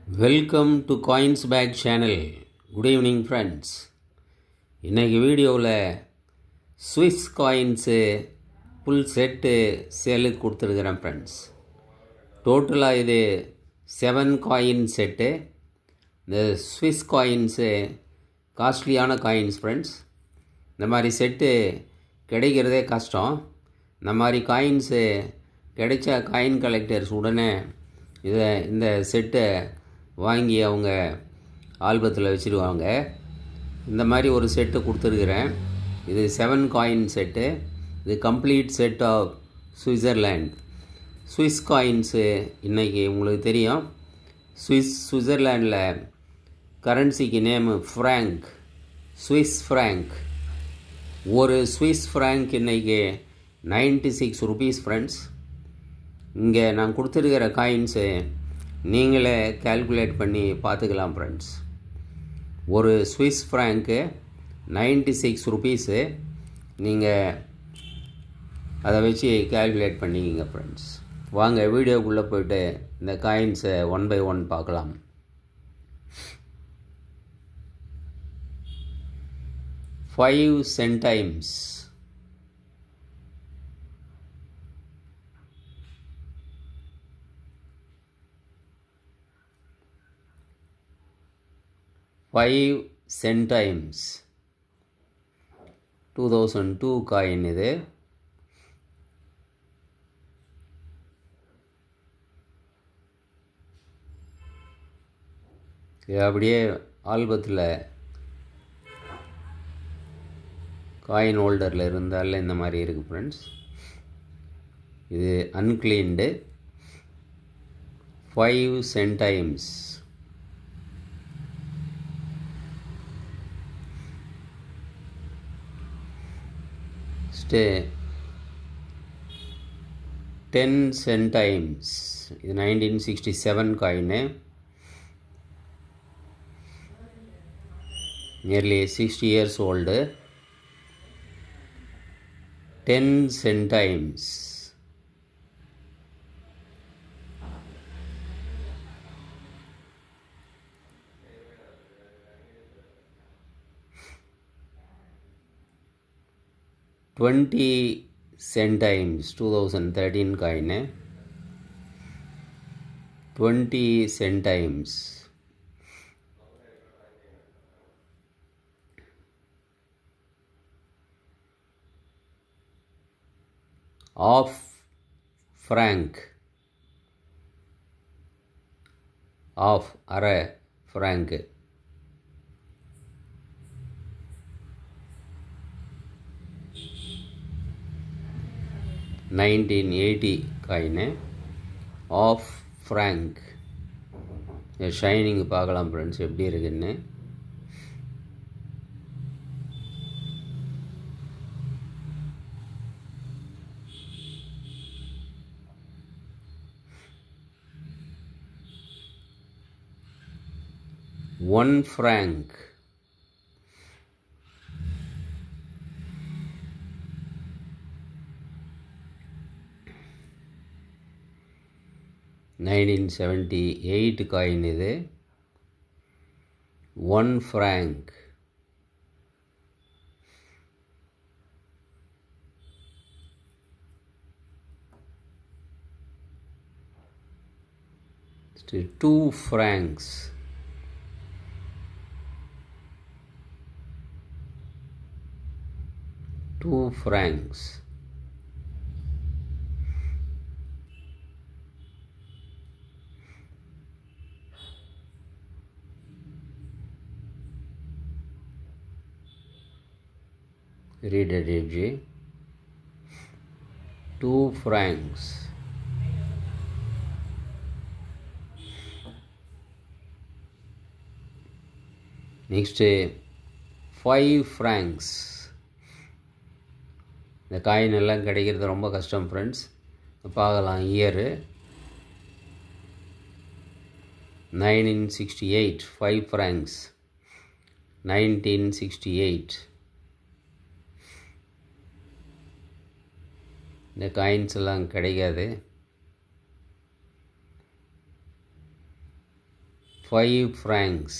Welcome to Coins Bag channel. Good evening friends. இன்னைக்கு வீடியோவில் Swiss coins full set சேலுக்கு கொடுத்துருக்கிறேன் ஃப்ரெண்ட்ஸ். டோட்டலாக இது 7 coin செட்டு. இந்த Swiss coins காஸ்ட்லியான காயின்ஸ் ஃப்ரெண்ட்ஸ். இந்த மாதிரி செட்டு கிடைக்கிறதே கஷ்டம். இந்த மாதிரி காயின்ஸு கிடைச்ச காயின் கலெக்டர்ஸ் உடனே இந்த செட்டை வாங்கி அவங்க ஆல்பத்தில் வச்சுருவாங்க. இந்த மாதிரி ஒரு செட்டு கொடுத்துருக்குறேன். இது 7 காயின் செட்டு. இது complete set of Switzerland. Swiss coins இன்றைக்கி உங்களுக்கு தெரியும். சுவிட்சர்லாண்டில் கரன்சிக்கு நேமு ஃப்ராங்க், ஸ்விஸ் ஃப்ராங்க். ஒரு ஸ்விஸ் ஃப்ராங்க் இன்றைக்கி 96 rupees ஃப்ரெண்ட்ஸ். இங்கே நான் கொடுத்துருக்கிற காயின்ஸு நீங்களே கால்குலேட் பண்ணி பார்த்துக்கலாம் ஃப்ரெண்ட்ஸ். ஒரு ஸ்விஸ் ஃப்ராங்க்கு 96 rupees. நீங்கள் அதை வச்சு கால்குலேட் பண்ணிக்கிங்க ஃப்ரெண்ட்ஸ். வாங்க வீடியோக்குள்ளே போய்ட்டு இந்த காயின்ஸை 1 by 1 பார்க்கலாம். $5 centimes, $5 centimes, 2002 காயின் இது. இது அப்படியே ஆல்பத்தில் காயின் ஹோல்டரில் இருந்தால இந்த மாதிரி இருக்குது ஃப்ரெண்ட்ஸ். இது அன்க்ளீன்டு. 5 centimes. Next 10 centimes. இது 1967 coin. nearly 60 years old. 10 centimes. $20 centimes, 2013 coin. 20 centimes. Half franc. Half அரை franc. $1980 coin. Half franc. Shining பார்க்கலாம் ஃப்ரெண்ட்ஸ் எப்படி இருக்குன்னு. $1 franc. $1978 காயின் இது. 1 franc. Still 2 francs. $2 francs. Read it, AG. 2 francs. Next 5 francs. இந்த coin எல்லாம் கிடைக்கிறது ரொம்ப கஷ்டம் ஃப்ரெண்ட்ஸ். பார்க்கலாம் இயரு 1968. 5 francs 1968. இந்த காயின்ஸ் எல்லாம் கிடைக்காது. 5 francs.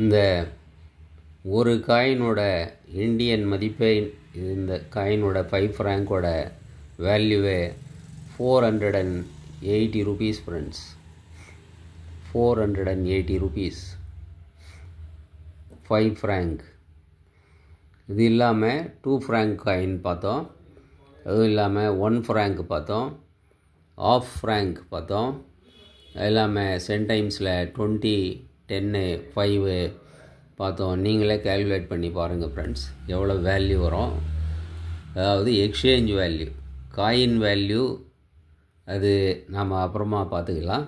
இந்த ஒரு காயினோட இந்தியன் மதிப்பை இந்த காயினோட 5 ஃப்ராங்கோட வேல்யூவே 480 rupees ஃப்ரெண்ட்ஸ். 480 rupees 5 franc. இது இல்லாமல் 2 ஃப்ராங்க் காயின் பார்த்தோம், அதுவும் இல்லாமல் 1 ஃப்ராங்க் பார்த்தோம், ஆஃப் ஃப்ராங்க் பார்த்தோம், அது இல்லாமல் சென்டைம்ஸில் 20, 10, 5 பார்த்தோம். நீங்களே கேல்குலேட் பண்ணி பாருங்கள் ஃப்ரெண்ட்ஸ், எவ்வளோ வேல்யூ வரும். அதாவது எக்ஸ்சேஞ்ச் வேல்யூ, காயின் வேல்யூ அது நாம் அப்புறமா பார்த்துக்கலாம்.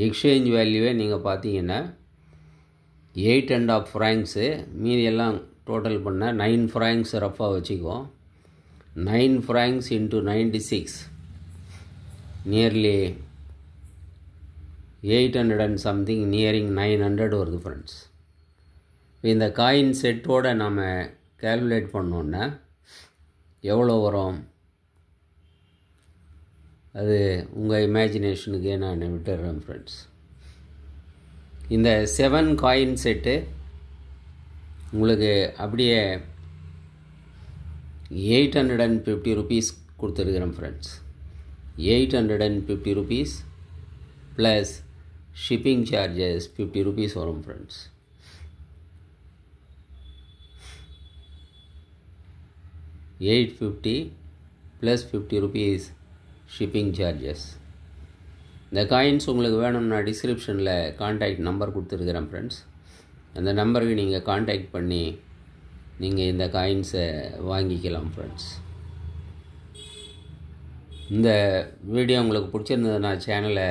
எக்ஸ்சேஞ்ச் வேல்யூவே நீங்கள் பார்த்தீங்கன்னா 8.5 ஃப்ராங்க்ஸு, மீதியெல்லாம் டோட்டல் பண்ணால் 9 ஃப்ராங்க்ஸ் ரஃபாக வச்சுக்குவோம். 9 francs into 96 nearly 800 and something, nearing 900 வருது ஃப்ரெண்ட்ஸ். இந்த காயின் செட்டோடு நாம் கேல்குலேட் பண்ணோன்னா எவ்வளோ வரும், அது உங்கள் இமேஜினேஷனுக்கே நான் விட்டுடுறேன் ஃப்ரெண்ட்ஸ். இந்த 7 காயின் செட்டு உங்களுக்கு அப்படியே 850 rupees கொடுத்துருக்குறேன் friends. 850 rupees plus shipping charges 50 rupees வரும் friends. $850 plus 50 rupees shipping charges. இந்த காயின்ஸ் உங்களுக்கு வேணும்னா டிஸ்கிரிப்ஷனில் கான்டாக்ட் நம்பர் கொடுத்துருக்குறேன் ஃப்ரெண்ட்ஸ். அந்த நம்பருக்கு நீங்கள் கான்டாக்ட் பண்ணி நீங்கள் இந்த காயின்ஸை வாங்கிக்கலாம் ஃப்ரெண்ட்ஸ். இந்த வீடியோ உங்களுக்கு பிடிச்சிருந்ததுன்னா சேனலை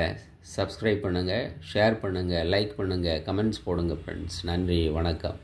சப்ஸ்கிரைப் பண்ணுங்கள், ஷேர் பண்ணுங்கள், லைக் பண்ணுங்கள், கமெண்ட்ஸ் போடுங்க ஃப்ரெண்ட்ஸ். நன்றி, வணக்கம்.